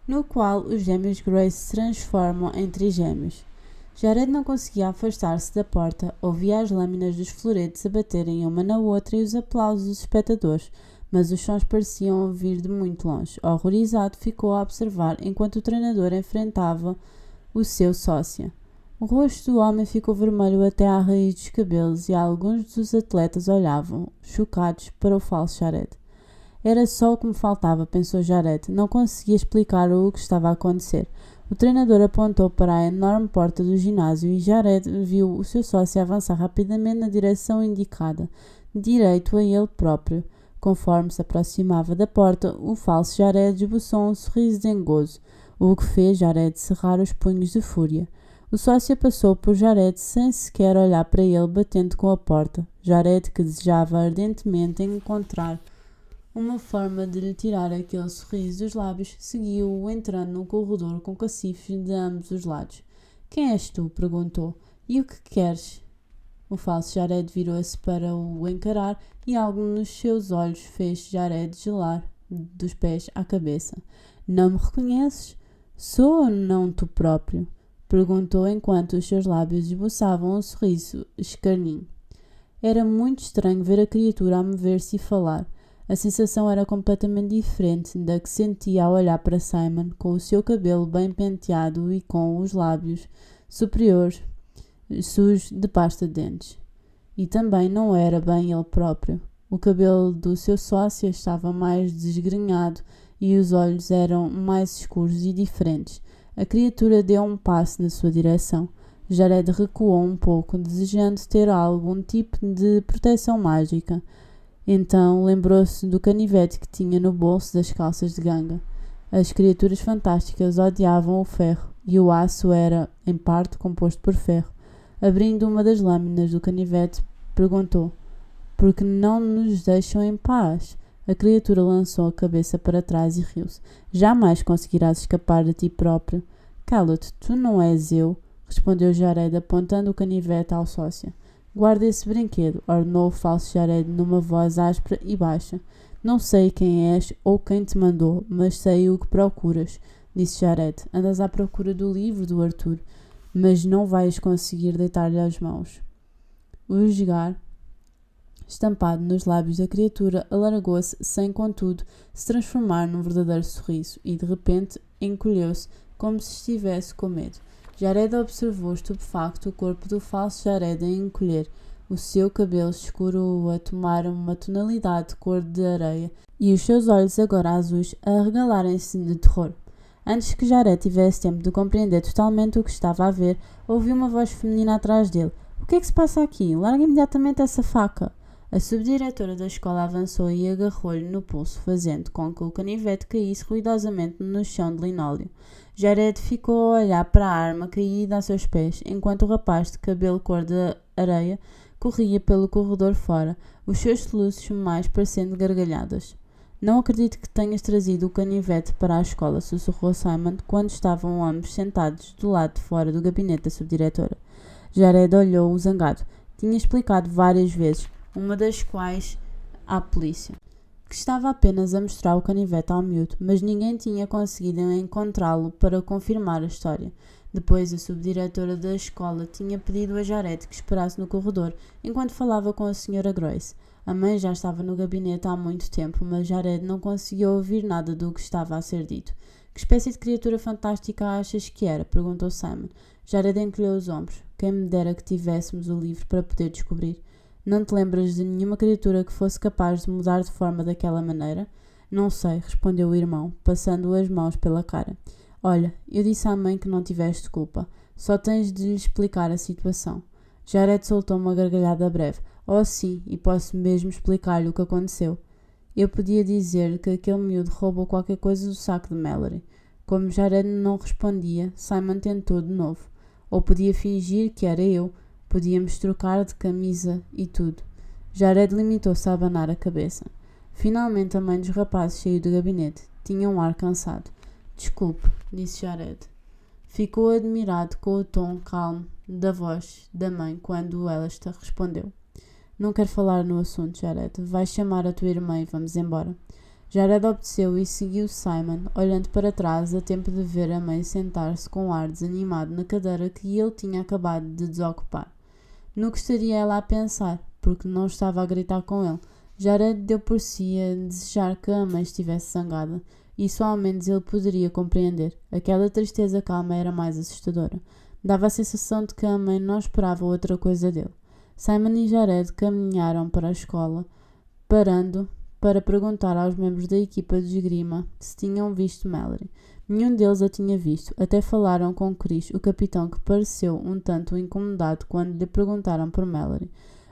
no qual os gêmeos Grace se transformam em trigêmeos. Jared não conseguia afastar-se da porta, ouvia as lâminas dos floretes a baterem uma na outra e os aplausos dos espectadores, mas os sons pareciam vir de muito longe. Horrorizado, ficou a observar enquanto o treinador enfrentava o seu sócia. O rosto do homem ficou vermelho até à raiz dos cabelos e alguns dos atletas olhavam, chocados, para o falso Jared. Era só o que me faltava, pensou Jared. Não conseguia explicar o que estava a acontecer. O treinador apontou para a enorme porta do ginásio e Jared viu o seu sócio avançar rapidamente na direção indicada, direito a ele próprio. Conforme se aproximava da porta, o falso Jared esboçou um sorriso dengoso, o que fez Jared cerrar os punhos de fúria. O sócio passou por Jared sem sequer olhar para ele, batendo com a porta. Jared, que desejava ardentemente encontrar uma forma de lhe tirar aquele sorriso dos lábios, seguiu-o entrando num corredor com cacifes de ambos os lados. — Quem és tu? — perguntou. — E o que queres? O falso Jared virou-se para o encarar e algo nos seus olhos fez Jared gelar dos pés à cabeça. — Não me reconheces? Sou ou não tu próprio? Perguntou enquanto os seus lábios esboçavam um sorriso escarninho. Era muito estranho ver a criatura a mover-se e falar. A sensação era completamente diferente da que sentia ao olhar para Simon, com o seu cabelo bem penteado e com os lábios superiores sujos de pasta de dentes. E também não era bem ele próprio. O cabelo do seu sócio estava mais desgrenhado e os olhos eram mais escuros e diferentes. A criatura deu um passo na sua direção. Jared recuou um pouco, desejando ter algum tipo de proteção mágica. Então lembrou-se do canivete que tinha no bolso das calças de ganga. As criaturas fantásticas odiavam o ferro, e o aço era, em parte, composto por ferro. Abrindo uma das lâminas do canivete, perguntou: — Por que não nos deixam em paz? A criatura lançou a cabeça para trás e riu-se. — Jamais conseguirás escapar de ti próprio. — Cala-te, tu não és eu, respondeu Jared, apontando o canivete ao sócio. — Guarda esse brinquedo, ordenou o falso Jared numa voz áspera e baixa. — Não sei quem és ou quem te mandou, mas sei o que procuras, disse Jared. — Andas à procura do livro do Arthur, mas não vais conseguir deitar-lhe as mãos. O jogar estampado nos lábios da criatura alargou-se sem, contudo, se transformar num verdadeiro sorriso e, de repente, encolheu-se como se estivesse com medo. Jared observou estupefacto o corpo do falso Jared a encolher, o seu cabelo escuro a tomar uma tonalidade de cor de areia e os seus olhos, agora azuis, a arregalarem-se de terror. Antes que Jared tivesse tempo de compreender totalmente o que estava a ver, ouviu uma voz feminina atrás dele. — O que é que se passa aqui? Larga imediatamente essa faca! A subdiretora da escola avançou e agarrou-lhe no pulso, fazendo com que o canivete caísse ruidosamente no chão de linóleo. Jared ficou a olhar para a arma caída a seus pés, enquanto o rapaz de cabelo cor de areia corria pelo corredor fora, os seus soluços mais parecendo gargalhadas. — Não acredito que tenhas trazido o canivete para a escola, sussurrou Simon, quando estavam ambos sentados do lado de fora do gabinete da subdiretora. Jared olhou-o zangado. Tinha explicado várias vezes, uma das quais à polícia, que estava apenas a mostrar o canivete ao miúdo, mas ninguém tinha conseguido encontrá-lo para confirmar a história. Depois, a subdiretora da escola tinha pedido a Jared que esperasse no corredor, enquanto falava com a Sra. Grace. A mãe já estava no gabinete há muito tempo, mas Jared não conseguiu ouvir nada do que estava a ser dito. — Que espécie de criatura fantástica achas que era? — perguntou Simon. Jared encolheu os ombros. — Quem me dera que tivéssemos o livro para poder descobrir. — Não te lembras de nenhuma criatura que fosse capaz de mudar de forma daquela maneira? — Não sei, respondeu o irmão, passando as mãos pela cara. — Olha, eu disse à mãe que não tiveste culpa. Só tens de lhe explicar a situação. Jared soltou uma gargalhada breve. — Oh, sim, e posso mesmo explicar-lhe o que aconteceu. Eu podia dizer que aquele miúdo roubou qualquer coisa do saco de Mallory. Como Jared não respondia, Simon tentou de novo. Ou podia fingir que era eu. Podíamos trocar de camisa e tudo. Jared limitou-se a abanar a cabeça. Finalmente a mãe dos rapazes saiu do gabinete. Tinha um ar cansado. — Desculpe, disse Jared. Ficou admirado com o tom calmo da voz da mãe quando ela respondeu. — Não quero falar no assunto, Jared. Vais chamar a tua irmã e vamos embora. Jared obedeceu e seguiu Simon, olhando para trás a tempo de ver a mãe sentar-se com ar desanimado na cadeira que ele tinha acabado de desocupar. No que estaria ela a pensar, porque não estava a gritar com ele. Jared deu por si a desejar que a mãe estivesse zangada. Isso ao menos ele poderia compreender. Aquela tristeza calma era mais assustadora. Dava a sensação de que a mãe não esperava outra coisa dele. Simon e Jared caminharam para a escola, parando para perguntar aos membros da equipa de esgrima se tinham visto Mallory. Nenhum deles a tinha visto. Até falaram com Chris, o capitão, que pareceu um tanto incomodado quando lhe perguntaram por Mallory,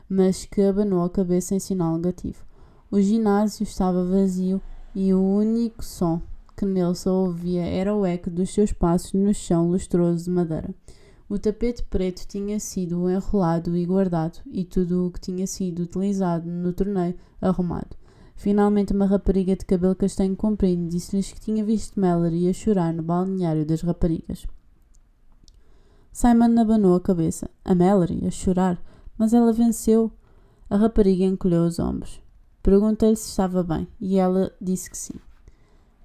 mas que abanou a cabeça em sinal negativo. O ginásio estava vazio e o único som que nele se ouvia era o eco dos seus passos no chão lustroso de madeira. O tapete preto tinha sido enrolado e guardado, e tudo o que tinha sido utilizado no torneio arrumado. Finalmente, uma rapariga de cabelo castanho comprido disse-lhes que tinha visto Mallory a chorar no balneário das raparigas. Simon abanou a cabeça. A Mallory a chorar? Mas ela venceu. A rapariga encolheu os ombros. Perguntei-lhe se estava bem, e ela disse que sim.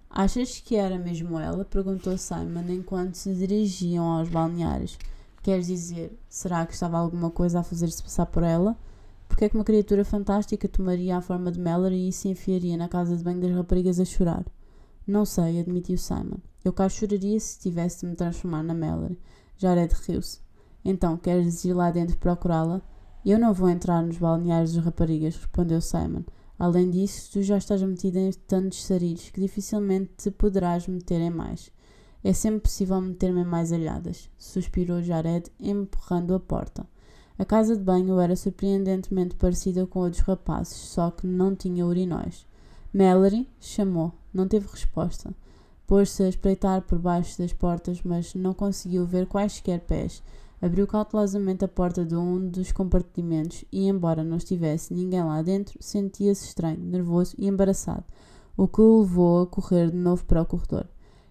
Achas que era mesmo ela? Perguntou Simon enquanto se dirigiam aos balneários. Queres dizer, será que estava alguma coisa a fazer-se passar por ela? Porque é que uma criatura fantástica tomaria a forma de Mallory e se enfiaria na casa de banho das raparigas a chorar? Não sei, admitiu Simon. Eu cá choraria se tivesse de me transformar na Mallory. Jared riu-se. Então, queres ir lá dentro procurá-la? Eu não vou entrar nos balneários das raparigas, respondeu Simon. Além disso, tu já estás metida em tantos sarilhos que dificilmente te poderás meter em mais. É sempre possível meter-me em mais alhadas, suspirou Jared, empurrando a porta. A casa de banho era surpreendentemente parecida com a dos rapazes, só que não tinha urinóis. Mallory chamou. Não teve resposta. Pôs-se a espreitar por baixo das portas, mas não conseguiu ver quaisquer pés. Abriu cautelosamente a porta de um dos compartimentos e, embora não estivesse ninguém lá dentro, sentia-se estranho, nervoso e embaraçado, o que o levou a correr de novo para o corredor.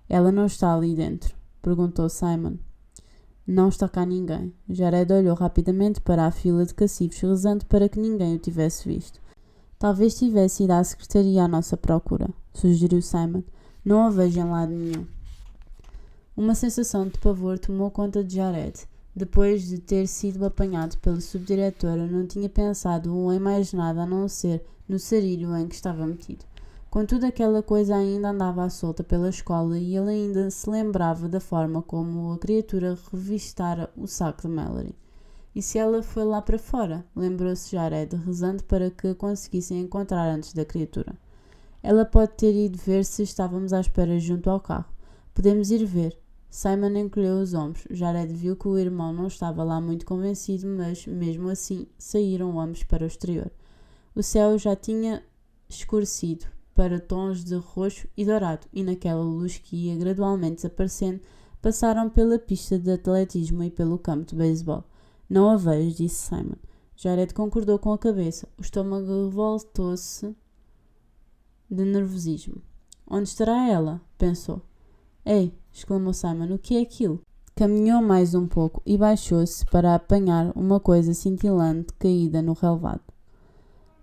Ela não está ali dentro? Perguntou Simon. Não está cá ninguém. Jared olhou rapidamente para a fila de cacifos, rezando para que ninguém o tivesse visto. Talvez tivesse ido à secretaria à nossa procura, sugeriu Simon. Não a vejo em lado nenhum. Uma sensação de pavor tomou conta de Jared. Depois de ter sido apanhado pela subdiretora, não tinha pensado em mais nada a não ser no sarilho em que estava metido. Contudo, aquela coisa ainda andava à solta pela escola e ele ainda se lembrava da forma como a criatura revistara o saco de Mallory. E se ela foi lá para fora? Lembrou-se Jared, rezando para que a conseguissem encontrar antes da criatura. Ela pode ter ido ver se estávamos à espera junto ao carro. Podemos ir ver. Simon encolheu os ombros. Jared viu que o irmão não estava lá muito convencido, mas, mesmo assim, saíram ambos para o exterior. O céu já tinha escurecido para tons de roxo e dourado, e naquela luz que ia gradualmente desaparecendo, passaram pela pista de atletismo e pelo campo de beisebol. Não a vejo, disse Simon. Jared concordou com a cabeça. O estômago revoltou-se de nervosismo. Onde estará ela? Pensou. Ei! Exclamou Simon. O que é aquilo? Caminhou mais um pouco e baixou-se para apanhar uma coisa cintilante caída no relvado.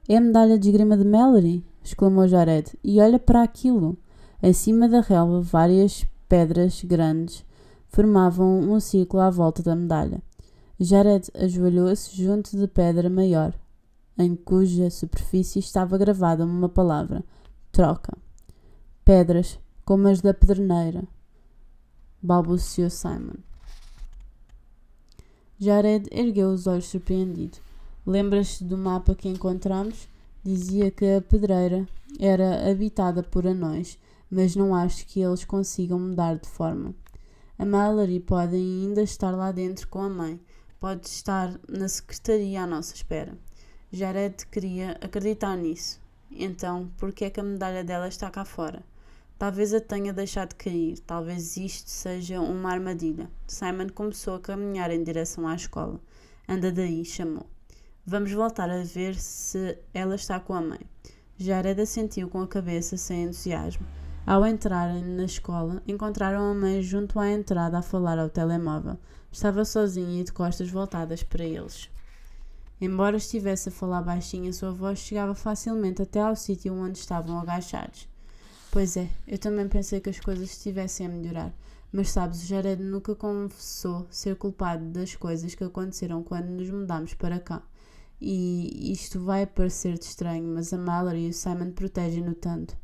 É a medalha de esgrima de Mallory? Exclamou Jared. E olha para aquilo! Acima da relva, várias pedras grandes formavam um círculo à volta da medalha. Jared ajoelhou-se junto de pedra maior, em cuja superfície estava gravada uma palavra. Troca. Pedras, como as da pedreneira, balbuciou Simon. Jared ergueu os olhos surpreendido. Lembras-te do mapa que encontramos? Dizia que a pedreira era habitada por anões, mas não acho que eles consigam mudar de forma. A Mallory pode ainda estar lá dentro com a mãe. Pode estar na secretaria à nossa espera. Jared queria acreditar nisso. Então, por que é que a medalha dela está cá fora? Talvez a tenha deixado cair. Talvez isto seja uma armadilha. Simon começou a caminhar em direção à escola. Anda daí, chamou. Vamos voltar a ver se ela está com a mãe. Jared assentiu com a cabeça sem entusiasmo. Ao entrarem na escola, encontraram a mãe junto à entrada a falar ao telemóvel. Estava sozinha e de costas voltadas para eles. Embora estivesse a falar baixinho, a sua voz chegava facilmente até ao sítio onde estavam agachados. Pois é, eu também pensei que as coisas estivessem a melhorar. Mas sabes, o Jared nunca confessou ser culpado das coisas que aconteceram quando nos mudámos para cá. E isto vai parecer-te estranho, mas a Mallory e o Simon protegem-no tanto.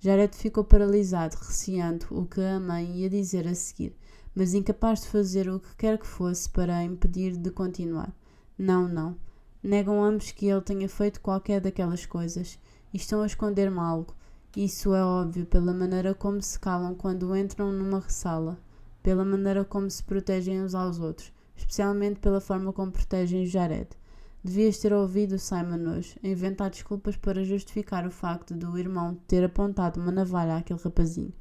Jared ficou paralisado, receando o que a mãe ia dizer a seguir, mas incapaz de fazer o que quer que fosse para a impedir de continuar. Não, não. Negam ambos que ele tenha feito qualquer daquelas coisas e estão a esconder-me algo. Isso é óbvio pela maneira como se calam quando entram numa sala, pela maneira como se protegem uns aos outros, especialmente pela forma como protegem Jared. Devias ter ouvido Simon hoje, a inventar desculpas para justificar o facto do irmão ter apontado uma navalha àquele rapazinho.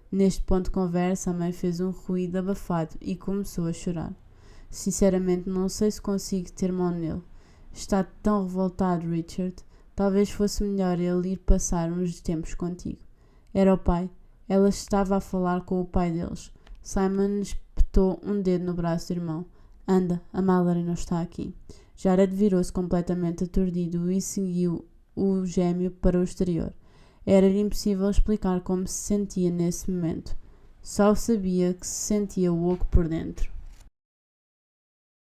Neste ponto de conversa, a mãe fez um ruído abafado e começou a chorar. Sinceramente, não sei se consigo ter mão nele. Está tão revoltado, Richard. Talvez fosse melhor ele ir passar uns tempos contigo. Era o pai. Ela estava a falar com o pai deles. Simon espetou um dedo no braço do irmão. Anda, a Mallory não está aqui. Jared virou-se completamente aturdido e seguiu o gêmeo para o exterior. Era-lhe impossível explicar como se sentia nesse momento. Só sabia que se sentia oco por dentro.